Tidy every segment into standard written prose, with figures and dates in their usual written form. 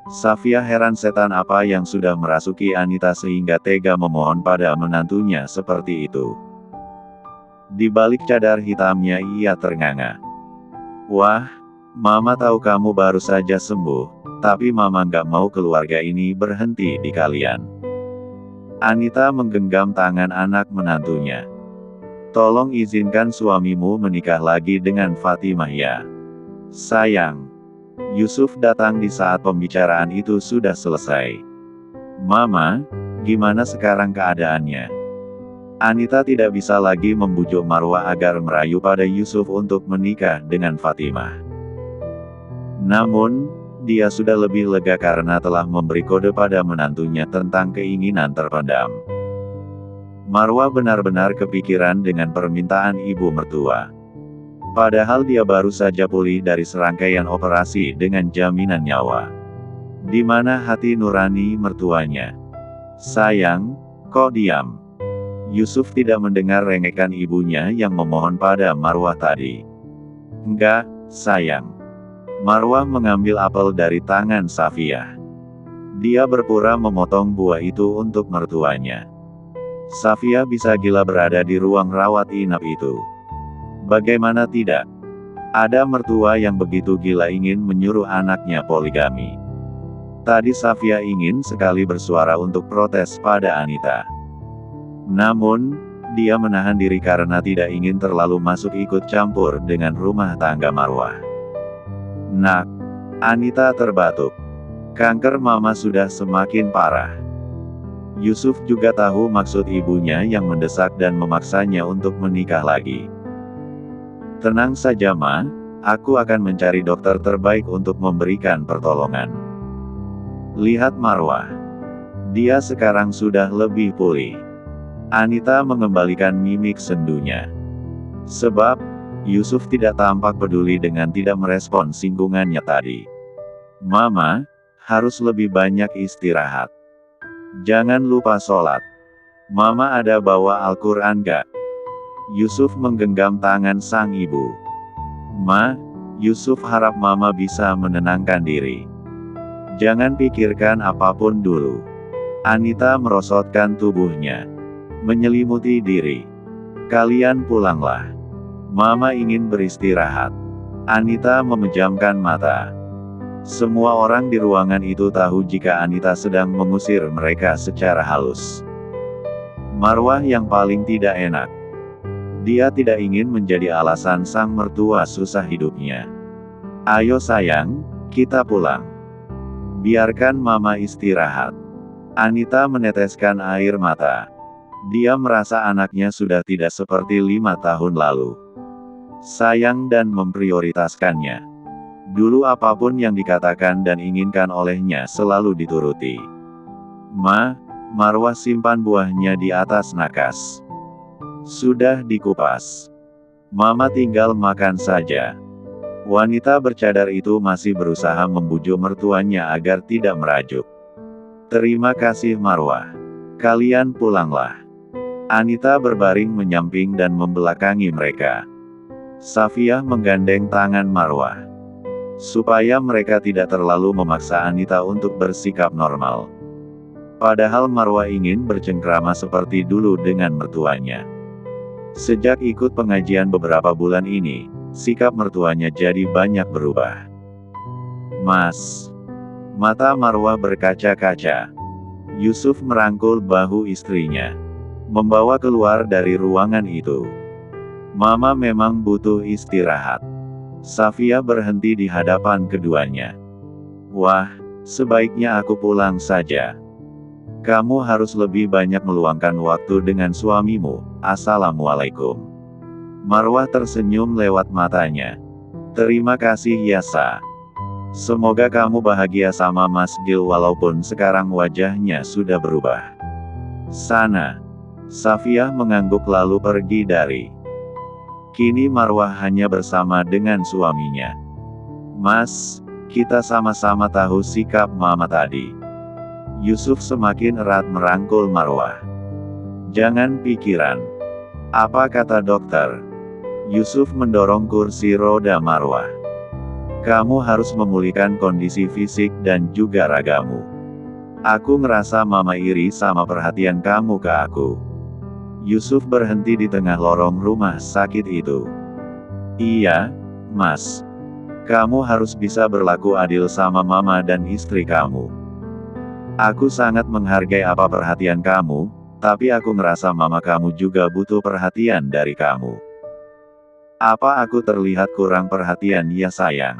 Safia heran setan apa yang sudah merasuki Anita sehingga tega memohon pada menantunya seperti itu. Di balik cadar hitamnya ia ternganga. Wah, Mama tahu kamu baru saja sembuh, tapi Mama nggak mau keluarga ini berhenti di kalian. Anita menggenggam tangan anak menantunya. Tolong izinkan suamimu menikah lagi dengan Fatimah ya. Sayang. Yusuf datang di saat pembicaraan itu sudah selesai. Mama, gimana sekarang keadaannya? Anita tidak bisa lagi membujuk Marwah agar merayu pada Yusuf untuk menikah dengan Fatimah. Namun, dia sudah lebih lega karena telah memberi kode pada menantunya tentang keinginan terpendam. Marwah benar-benar kepikiran dengan permintaan ibu mertua. Padahal dia baru saja pulih dari serangkaian operasi dengan jaminan nyawa. Di mana hati nurani mertuanya? Sayang, kok diam? Yusuf tidak mendengar rengekan ibunya yang memohon pada Marwah tadi. Enggak, sayang. Marwah mengambil apel dari tangan Safia. Dia berpura memotong buah itu untuk mertuanya. Safia bisa gila berada di ruang rawat inap itu. Bagaimana tidak? Ada mertua yang begitu gila ingin menyuruh anaknya poligami. Tadi Safia ingin sekali bersuara untuk protes pada Anita. Namun, dia menahan diri karena tidak ingin terlalu masuk ikut campur dengan rumah tangga Marwah. Nak, Anita terbatuk. Kanker Mama sudah semakin parah. Yusuf juga tahu maksud ibunya yang mendesak dan memaksanya untuk menikah lagi. Tenang saja Ma, aku akan mencari dokter terbaik untuk memberikan pertolongan. Lihat Marwah. Dia sekarang sudah lebih pulih. Anita mengembalikan mimik sendunya. Sebab, Yusuf tidak tampak peduli dengan tidak merespon singgungannya tadi. Mama, harus lebih banyak istirahat. Jangan lupa sholat. Mama ada bawa Al-Quran gak? Yusuf menggenggam tangan sang ibu. Ma, Yusuf harap Mama bisa menenangkan diri. Jangan pikirkan apapun dulu. Anita merosotkan tubuhnya. Menyelimuti diri. Kalian pulanglah. Mama ingin beristirahat. Anita memejamkan mata. Semua orang di ruangan itu tahu jika Anita sedang mengusir mereka secara halus. Marwah yang paling tidak enak. Dia tidak ingin menjadi alasan sang mertua susah hidupnya. Ayo sayang, kita pulang. Biarkan Mama istirahat. Anita meneteskan air mata. Dia merasa anaknya sudah tidak seperti 5 tahun lalu. Sayang dan memprioritaskannya. Dulu apapun yang dikatakan dan inginkan olehnya selalu dituruti. Ma, Marwah simpan buahnya di atas nakas. Sudah dikupas. Mama tinggal makan saja. Wanita bercadar itu masih berusaha membujuk mertuanya agar tidak merajuk. Terima kasih Marwah. Kalian pulanglah. Anita berbaring menyamping dan membelakangi mereka. Safia menggandeng tangan Marwah. Supaya mereka tidak terlalu memaksa Anita untuk bersikap normal. Padahal Marwah ingin bercengkrama seperti dulu dengan mertuanya. Sejak ikut pengajian beberapa bulan ini, sikap mertuanya jadi banyak berubah. Mas. Mata Marwah berkaca-kaca. Yusuf merangkul bahu istrinya. Membawa keluar dari ruangan itu. Mama memang butuh istirahat. Safia berhenti di hadapan keduanya. Wah, sebaiknya aku pulang saja. Kamu harus lebih banyak meluangkan waktu dengan suamimu. Assalamualaikum. Marwah tersenyum lewat matanya. Terima kasih Yasa. Semoga kamu bahagia sama Mas Gil walaupun sekarang wajahnya sudah berubah. Sana. Safia mengangguk lalu pergi dari. Kini Marwah hanya bersama dengan suaminya. Mas, kita sama-sama tahu sikap Mama tadi. Yusuf semakin erat merangkul Marwah. Jangan pikiran. Apa kata dokter? Yusuf mendorong kursi roda Marwah. Kamu harus memulihkan kondisi fisik dan juga ragamu. Aku ngerasa mama iri sama perhatian kamu ke aku. Yusuf berhenti di tengah lorong rumah sakit itu. Iya, Mas. Kamu harus bisa berlaku adil sama mama dan istri kamu. Aku sangat menghargai apa perhatian kamu, tapi aku ngerasa mama kamu juga butuh perhatian dari kamu. Apa aku terlihat kurang perhatian ya sayang?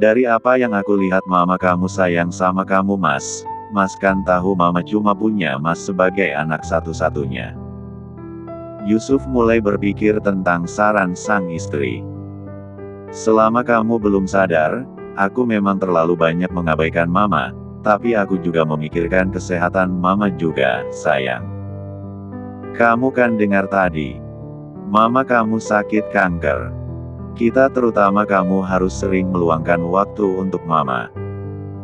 Dari apa yang aku lihat mama kamu sayang sama kamu Mas. Mas kan tahu mama cuma punya Mas sebagai anak satu-satunya. Yusuf mulai berpikir tentang saran sang istri. Selama kamu belum sadar, aku memang terlalu banyak mengabaikan mama, tapi aku juga memikirkan kesehatan mama juga, sayang. Kamu kan dengar tadi, mama kamu sakit kanker. Kita terutama kamu harus sering meluangkan waktu untuk mama.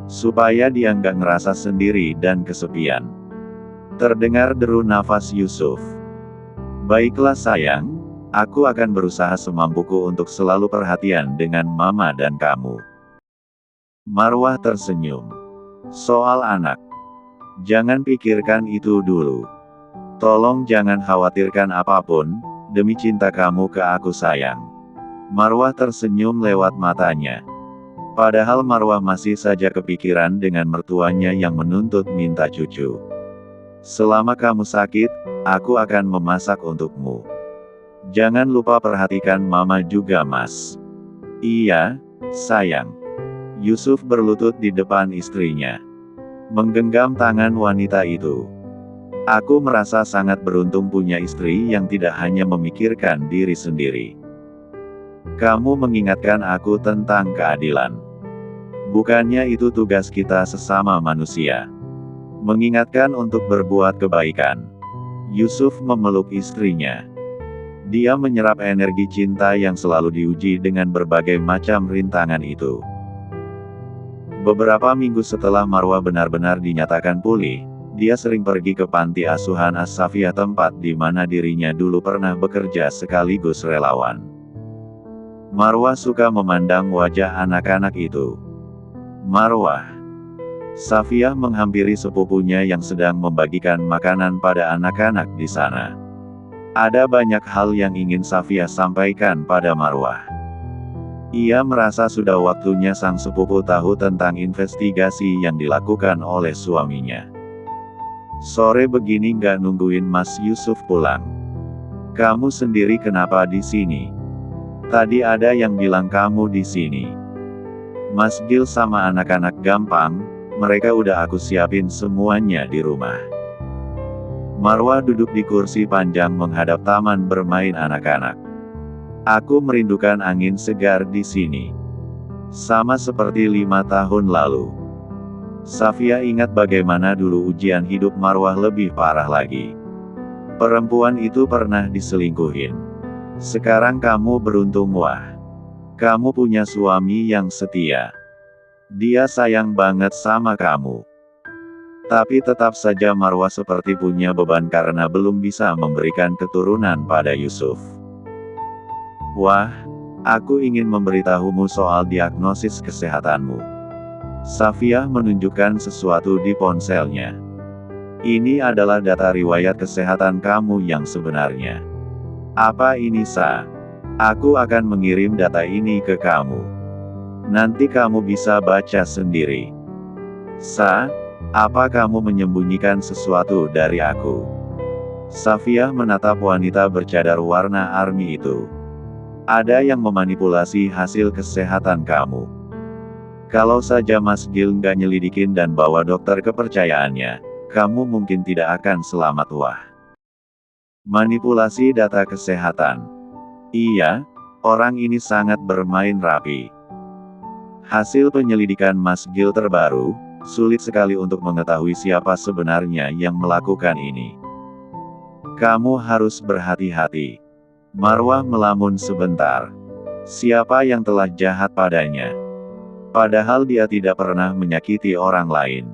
Supaya dia nggak ngerasa sendiri dan kesepian. Terdengar deru nafas Yusuf. Baiklah sayang, aku akan berusaha semampuku untuk selalu perhatian dengan mama dan kamu. Marwah tersenyum. Soal anak. Jangan pikirkan itu dulu. Tolong jangan khawatirkan apapun, demi cinta kamu ke aku sayang. Marwah tersenyum lewat matanya. Padahal Marwah masih saja kepikiran dengan mertuanya yang menuntut minta cucu. Selama kamu sakit, aku akan memasak untukmu. Jangan lupa perhatikan mama juga Mas. Iya, sayang. Yusuf berlutut di depan istrinya. Menggenggam tangan wanita itu. Aku merasa sangat beruntung punya istri yang tidak hanya memikirkan diri sendiri. Kamu mengingatkan aku tentang keadilan. Bukannya itu tugas kita sesama manusia? Mengingatkan untuk berbuat kebaikan. Yusuf memeluk istrinya. Dia menyerap energi cinta yang selalu diuji dengan berbagai macam rintangan itu. Beberapa minggu setelah Marwah benar-benar dinyatakan pulih, dia sering pergi ke panti asuhan As-Safiyah, tempat di mana dirinya dulu pernah bekerja sekaligus relawan. Marwah suka memandang wajah anak-anak itu. Marwah. Safiyah menghampiri sepupunya yang sedang membagikan makanan pada anak-anak di sana. Ada banyak hal yang ingin Safiyah sampaikan pada Marwah. Ia merasa sudah waktunya sang sepupu tahu tentang investigasi yang dilakukan oleh suaminya. Sore begini nggak nungguin Mas Yusuf pulang. Kamu sendiri kenapa di sini? Tadi ada yang bilang kamu di sini. Mas Gil sama anak-anak gampang, mereka udah aku siapin semuanya di rumah. Marwah duduk di kursi panjang menghadap taman bermain anak-anak. Aku merindukan angin segar di sini. Sama seperti 5 tahun lalu. Safiyah ingat bagaimana dulu ujian hidup Marwah lebih parah lagi. Perempuan itu pernah diselingkuhin. Sekarang kamu beruntung wah. Kamu punya suami yang setia. Dia sayang banget sama kamu. Tapi tetap saja Marwah seperti punya beban karena belum bisa memberikan keturunan pada Yusuf. Wah, aku ingin memberitahumu soal diagnosis kesehatanmu. Safiyah menunjukkan sesuatu di ponselnya. Ini adalah data riwayat kesehatan kamu yang sebenarnya. Apa ini Sa? Aku akan mengirim data ini ke kamu. Nanti kamu bisa baca sendiri. Sa, apa kamu menyembunyikan sesuatu dari aku? Safiyah menatap wanita bercadar warna army itu. Ada yang memanipulasi hasil kesehatan kamu. Kalau saja Mas Gil nggak nyelidikin dan bawa dokter kepercayaannya, kamu mungkin tidak akan selamat wah. Manipulasi data kesehatan. Iya, orang ini sangat bermain rapi. Hasil penyelidikan Mas Gil terbaru, sulit sekali untuk mengetahui siapa sebenarnya yang melakukan ini. Kamu harus berhati-hati. Marwah melamun sebentar. Siapa yang telah jahat padanya? Padahal dia tidak pernah menyakiti orang lain.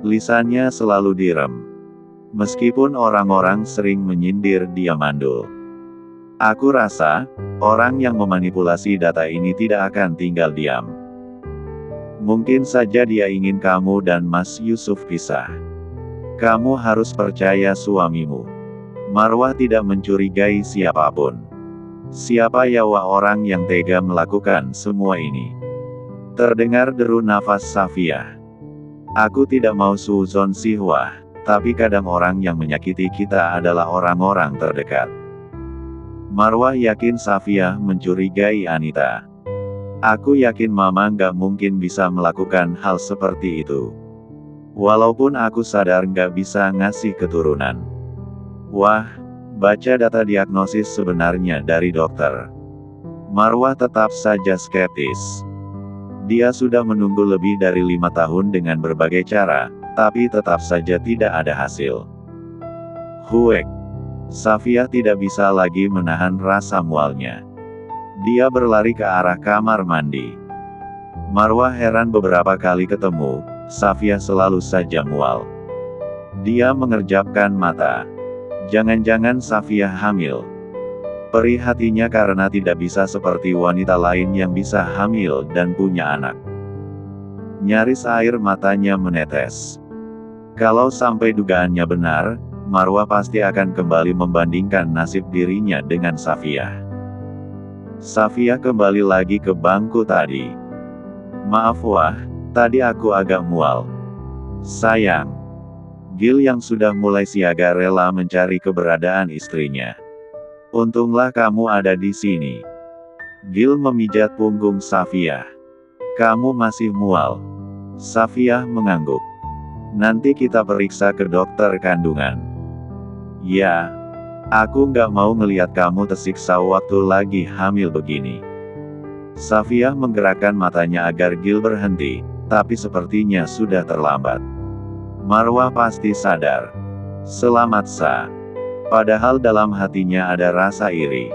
Lisannya selalu direm. Meskipun orang-orang sering menyindir dia mandul. Aku rasa, orang yang memanipulasi data ini tidak akan tinggal diam. Mungkin saja dia ingin kamu dan Mas Yusuf pisah. Kamu harus percaya suamimu. Marwah tidak mencurigai siapapun. Siapa yawa orang yang tega melakukan semua ini? Terdengar deru nafas Safiyah. Aku tidak mau suuzon sihwah, tapi kadang orang yang menyakiti kita adalah orang-orang terdekat. Marwah yakin Safiyah mencurigai Anita. Aku yakin Mama nggak mungkin bisa melakukan hal seperti itu. Walaupun aku sadar nggak bisa ngasih keturunan. Wah, baca data diagnosis sebenarnya dari dokter. Marwah tetap saja skeptis. Dia sudah menunggu lebih dari 5 tahun dengan berbagai cara, tapi tetap saja tidak ada hasil. Huek. Safiyah tidak bisa lagi menahan rasa mualnya. Dia berlari ke arah kamar mandi. Marwah heran beberapa kali ketemu, Safiyah selalu saja mual. Dia mengerjapkan mata. Jangan-jangan Safiyah hamil. Perih hatinya karena tidak bisa seperti wanita lain yang bisa hamil dan punya anak. Nyaris air matanya menetes. Kalau sampai dugaannya benar, Marwah pasti akan kembali membandingkan nasib dirinya dengan Safiyah. Safiyah kembali lagi ke bangku tadi. Maaf Wah, tadi aku agak mual. Sayang. Gil yang sudah mulai siaga rela mencari keberadaan istrinya. Untunglah kamu ada di sini. Gil memijat punggung Safiyah. Kamu masih mual. Safiyah mengangguk. Nanti kita periksa ke dokter kandungan. Ya, aku nggak mau ngelihat kamu tersiksa waktu lagi hamil begini. Safiyah menggerakkan matanya agar Gil berhenti, tapi sepertinya sudah terlambat. Marwah pasti sadar. Selamat Sa. Padahal dalam hatinya ada rasa iri.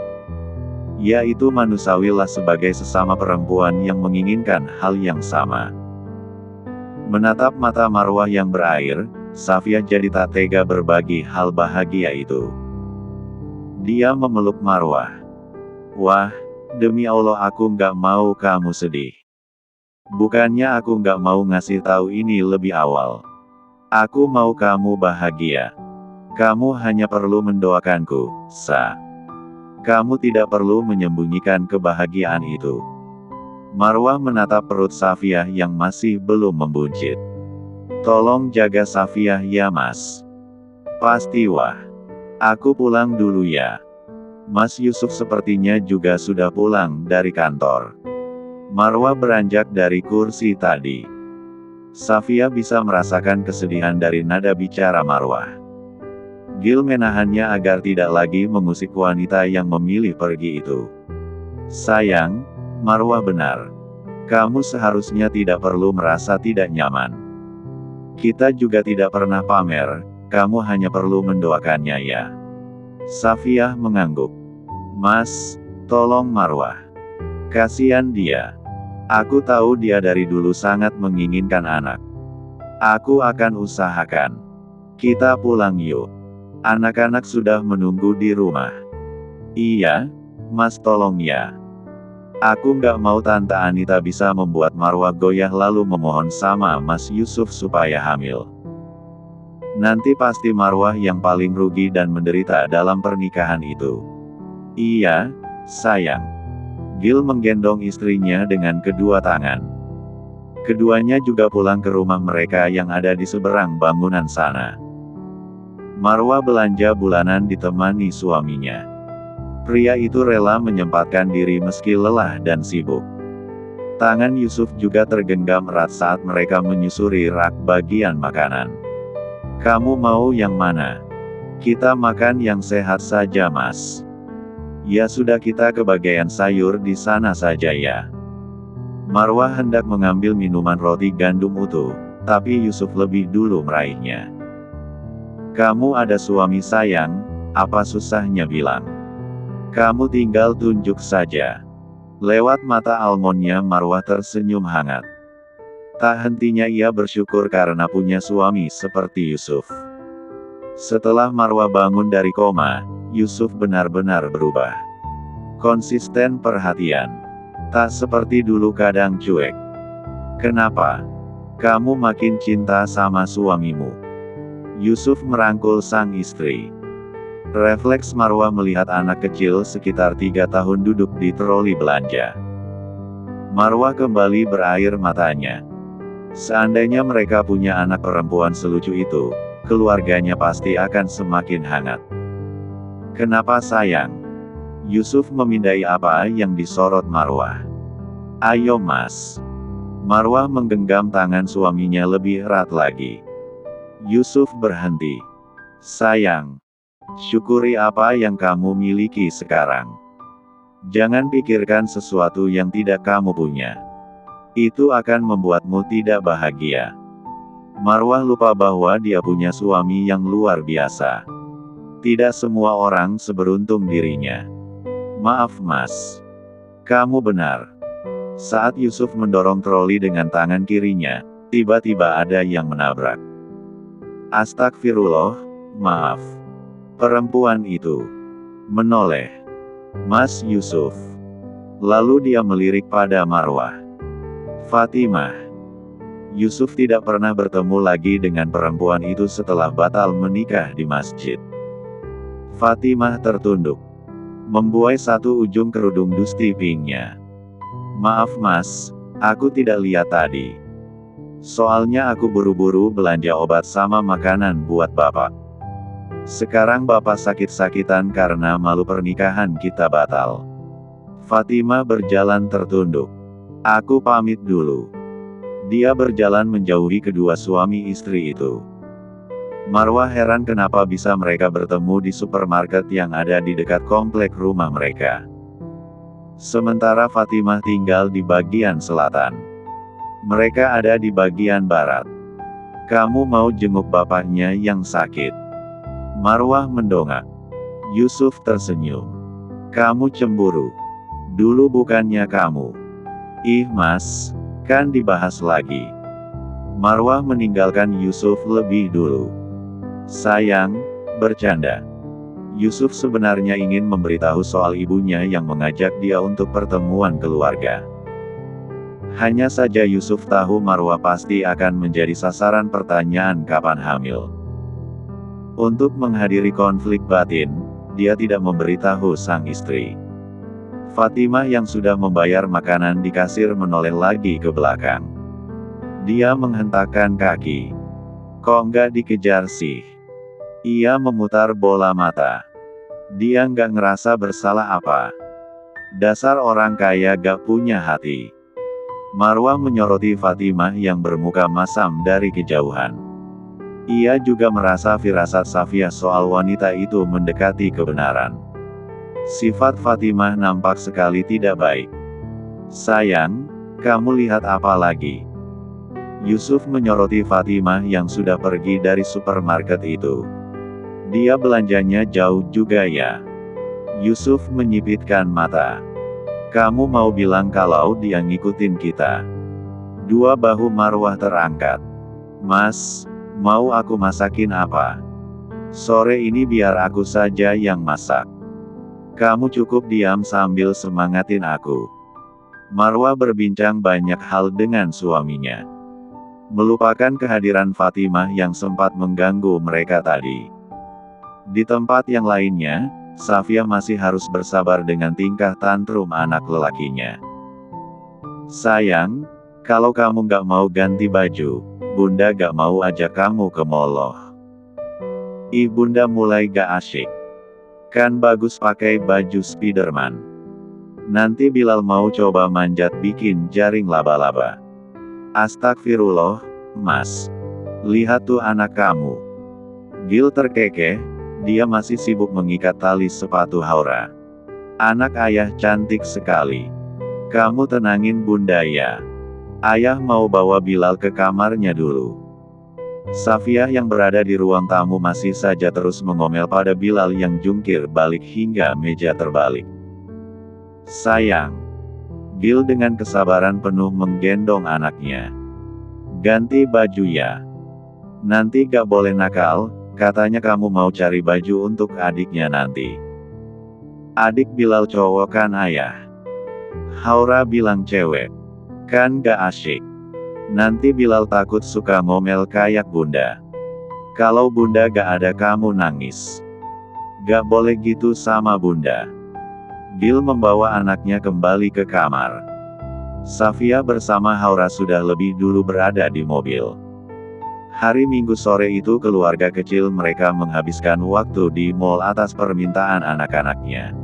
Ya itu manusiawilah sebagai sesama perempuan yang menginginkan hal yang sama. Menatap mata Marwah yang berair, Safiyah jadi tak tega berbagi hal bahagia itu. Dia memeluk Marwah. Wah, demi Allah aku nggak mau kamu sedih. Bukannya aku nggak mau ngasih tahu ini lebih awal. Aku mau kamu bahagia. Kamu hanya perlu mendoakanku, Sa. Kamu tidak perlu menyembunyikan kebahagiaan itu. Marwah menatap perut Safiyah yang masih belum membuncit. Tolong jaga Safiyah ya Mas. Pasti Wah. Aku pulang dulu ya. Mas Yusuf sepertinya juga sudah pulang dari kantor. Marwah beranjak dari kursi tadi. Safiyah bisa merasakan kesedihan dari nada bicara Marwah. Gil menahannya agar tidak lagi mengusik wanita yang memilih pergi itu. Sayang, Marwah benar. Kamu seharusnya tidak perlu merasa tidak nyaman. Kita juga tidak pernah pamer, kamu hanya perlu mendoakannya ya. Safiyah mengangguk. Mas, tolong Marwah. Kasihan dia. Aku tahu dia dari dulu sangat menginginkan anak. Aku akan usahakan. Kita pulang yuk. Anak-anak sudah menunggu di rumah. Iya, Mas tolong ya. Aku nggak mau Tante Anita bisa membuat Marwah goyah lalu memohon sama Mas Yusuf supaya hamil. Nanti pasti Marwah yang paling rugi dan menderita dalam pernikahan itu. Iya, sayang. Gil menggendong istrinya dengan kedua tangan. Keduanya juga pulang ke rumah mereka yang ada di seberang bangunan sana. Marwah belanja bulanan ditemani suaminya. Pria itu rela menyempatkan diri meski lelah dan sibuk. Tangan Yusuf juga tergenggam erat saat mereka menyusuri rak bagian makanan. Kamu mau yang mana? Kita makan yang sehat saja Mas. Ya sudah kita ke bagian sayur di sana saja ya. Marwah hendak mengambil minuman roti gandum utuh, tapi Yusuf lebih dulu meraihnya. Kamu ada suami sayang, apa susahnya bilang. Kamu tinggal tunjuk saja. Lewat mata almondnya Marwah tersenyum hangat. Tak hentinya ia bersyukur karena punya suami seperti Yusuf. Setelah Marwah bangun dari koma, Yusuf benar-benar berubah. Konsisten perhatian. Tak seperti dulu kadang cuek. Kenapa? Kamu makin cinta sama suamimu. Yusuf merangkul sang istri. Refleks Marwah melihat anak kecil sekitar 3 tahun duduk di troli belanja. Marwah kembali berair matanya. Seandainya mereka punya anak perempuan selucu itu, keluarganya pasti akan semakin hangat. Kenapa sayang? Yusuf memindai apa yang disorot Marwah. Ayo mas. Marwah menggenggam tangan suaminya lebih erat lagi. Yusuf berhenti. Sayang. Syukuri apa yang kamu miliki sekarang. Jangan pikirkan sesuatu yang tidak kamu punya. Itu akan membuatmu tidak bahagia. Marwah lupa bahwa dia punya suami yang luar biasa. Tidak semua orang seberuntung dirinya. Maaf mas. Kamu benar. Saat Yusuf mendorong troli dengan tangan kirinya, tiba-tiba ada yang menabrak. Astagfirullah, maaf. Perempuan itu menoleh. Mas Yusuf. Lalu dia melirik pada Marwah. Fatimah. Yusuf tidak pernah bertemu lagi dengan perempuan itu setelah batal menikah di masjid. Fatimah tertunduk. Membuai satu ujung kerudung dusti pinknya. Maaf mas, aku tidak lihat tadi. Soalnya aku buru-buru belanja obat sama makanan buat bapak. Sekarang bapak sakit-sakitan karena malu pernikahan kita batal. Fatimah berjalan tertunduk. Aku pamit dulu. Dia berjalan menjauhi kedua suami istri itu. Marwah heran kenapa bisa mereka bertemu di supermarket yang ada di dekat komplek rumah mereka. Sementara Fatimah tinggal di bagian selatan. Mereka ada di bagian barat. Kamu mau jenguk bapaknya yang sakit? Marwah mendongak. Yusuf tersenyum. Kamu cemburu. Dulu bukannya kamu. Ih mas, kan dibahas lagi. Marwah meninggalkan Yusuf lebih dulu. Sayang, bercanda. Yusuf sebenarnya ingin memberitahu soal ibunya yang mengajak dia untuk pertemuan keluarga. Hanya saja Yusuf tahu Marwah pasti akan menjadi sasaran pertanyaan kapan hamil. Untuk menghadiri konflik batin, dia tidak memberitahu sang istri. Fatimah yang sudah membayar makanan di kasir menoleh lagi ke belakang. Dia menghentakkan kaki. Kok nggak dikejar sih? Ia memutar bola mata. Dia nggak ngerasa bersalah apa. Dasar orang kaya gak punya hati. Marwah menyoroti Fatimah yang bermuka masam dari kejauhan. Ia juga merasa firasat Safiyah soal wanita itu mendekati kebenaran. Sifat Fatimah nampak sekali tidak baik. Sayang, kamu lihat apa lagi? Yusuf menyoroti Fatimah yang sudah pergi dari supermarket itu. Dia belanjanya jauh juga ya. Yusuf menyipitkan mata. Kamu mau bilang kalau dia ngikutin kita? Dua bahu Marwah terangkat. Mas, mau aku masakin apa? Sore ini biar aku saja yang masak. Kamu cukup diam sambil semangatin aku. Marwah berbincang banyak hal dengan suaminya. Melupakan kehadiran Fatimah yang sempat mengganggu mereka tadi. Di tempat yang lainnya, Safiyah masih harus bersabar dengan tingkah tantrum anak lelakinya. Sayang, kalau kamu gak mau ganti baju, Bunda gak mau ajak kamu ke mall loh. Ih Bunda mulai gak asyik. Kan bagus pakai baju Spiderman. Nanti Bilal mau coba manjat bikin jaring laba-laba. Astagfirullah, Mas. Lihat tuh anak kamu. Gil terkekeh, dia masih sibuk mengikat tali sepatu Haura. Anak ayah cantik sekali. Kamu tenangin Bunda ya. Ayah mau bawa Bilal ke kamarnya dulu. Safiyah yang berada di ruang tamu masih saja terus mengomel pada Bilal yang jungkir balik hingga meja terbalik. Sayang. Gil dengan kesabaran penuh menggendong anaknya. Ganti baju ya. Nanti gak boleh nakal, katanya kamu mau cari baju untuk adiknya nanti. Adik Bilal cowok kan ayah? Haura bilang cewek. Kan gak asyik. Nanti Bilal takut suka ngomel kayak bunda. Kalau bunda gak ada kamu nangis. Gak boleh gitu sama bunda. Gil membawa anaknya kembali ke kamar. Safia bersama Haura sudah lebih dulu berada di mobil. Hari Minggu sore itu keluarga kecil mereka menghabiskan waktu di mall atas permintaan anak-anaknya.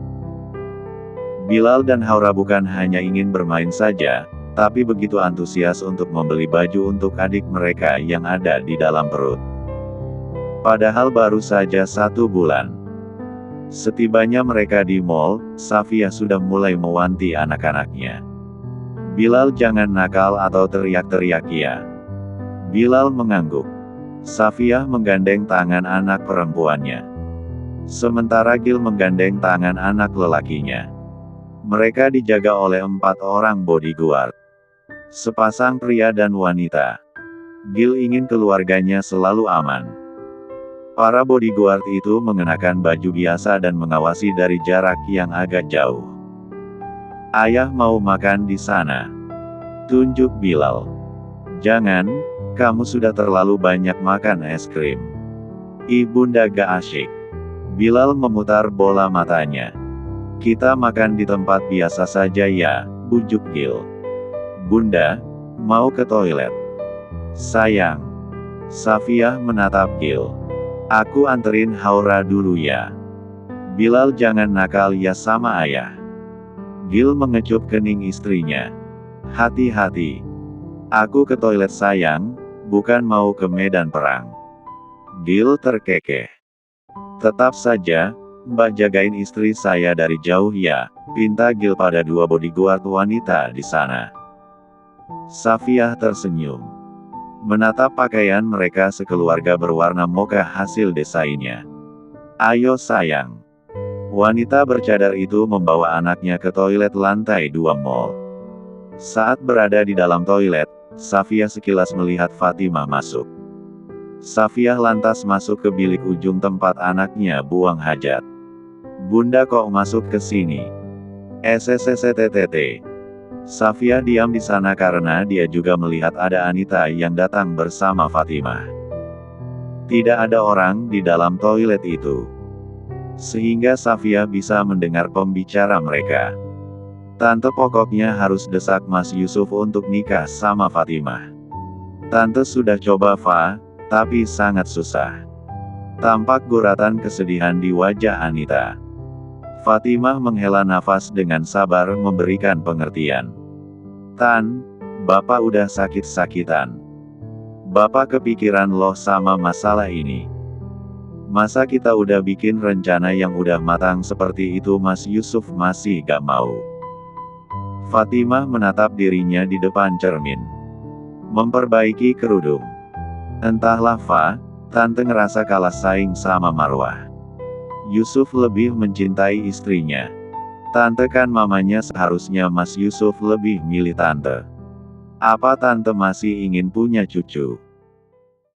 Bilal dan Haura bukan hanya ingin bermain saja, tapi begitu antusias untuk membeli baju untuk adik mereka yang ada di dalam perut. Padahal baru saja 1 bulan. Setibanya mereka di mall, Safia sudah mulai mewanti anak-anaknya. Bilal jangan nakal atau teriak-teriak ya. Bilal mengangguk. Safia menggandeng tangan anak perempuannya. Sementara Gil menggandeng tangan anak lelakinya. Mereka dijaga oleh 4 orang bodyguard. Sepasang pria dan wanita. Gil ingin keluarganya selalu aman. Para bodyguard itu mengenakan baju biasa dan mengawasi dari jarak yang agak jauh. Ayah mau makan di sana. Tunjuk Bilal. Jangan, kamu sudah terlalu banyak makan es krim. Ibunda gak asyik. Bilal memutar bola matanya. Kita makan di tempat biasa saja ya, bujuk Gil. Bunda, mau ke toilet. Sayang. Safia menatap Gil. Aku anterin Haura dulu ya. Bilal jangan nakal ya sama ayah. Gil mengecup kening istrinya. Hati-hati. Aku ke toilet sayang, bukan mau ke medan perang. Gil terkekeh. Tetap saja, Mbak jagain istri saya dari jauh ya, pinta Gil pada 2 bodyguard wanita di sana. Safia tersenyum. Menatap pakaian mereka sekeluarga berwarna mocha hasil desainnya. Ayo sayang. Wanita bercadar itu membawa anaknya ke toilet lantai 2 mall. Saat berada di dalam toilet, Safia sekilas melihat Fatimah masuk. Safia lantas masuk ke bilik ujung tempat anaknya buang hajat. Bunda kok masuk ke sini? SSSTTT. Safia diam di sana karena dia juga melihat ada Anita yang datang bersama Fatimah. Tidak ada orang di dalam toilet itu. Sehingga Safia bisa mendengar pembicara mereka. Tante pokoknya harus desak Mas Yusuf untuk nikah sama Fatimah. Tante sudah coba tapi sangat susah. Tampak guratan kesedihan di wajah Anita. Fatimah menghela nafas dengan sabar memberikan pengertian. Tan, Bapak udah sakit-sakitan. Bapak kepikiran loh sama masalah ini. Masa kita udah bikin rencana yang udah matang seperti itu Mas Yusuf masih gak mau. Fatimah menatap dirinya di depan cermin. Memperbaiki kerudung. Entahlah Tante ngerasa kalah saing sama Marwah. Yusuf lebih mencintai istrinya. Tante kan mamanya seharusnya Mas Yusuf lebih milih Tante. Apa Tante masih ingin punya cucu?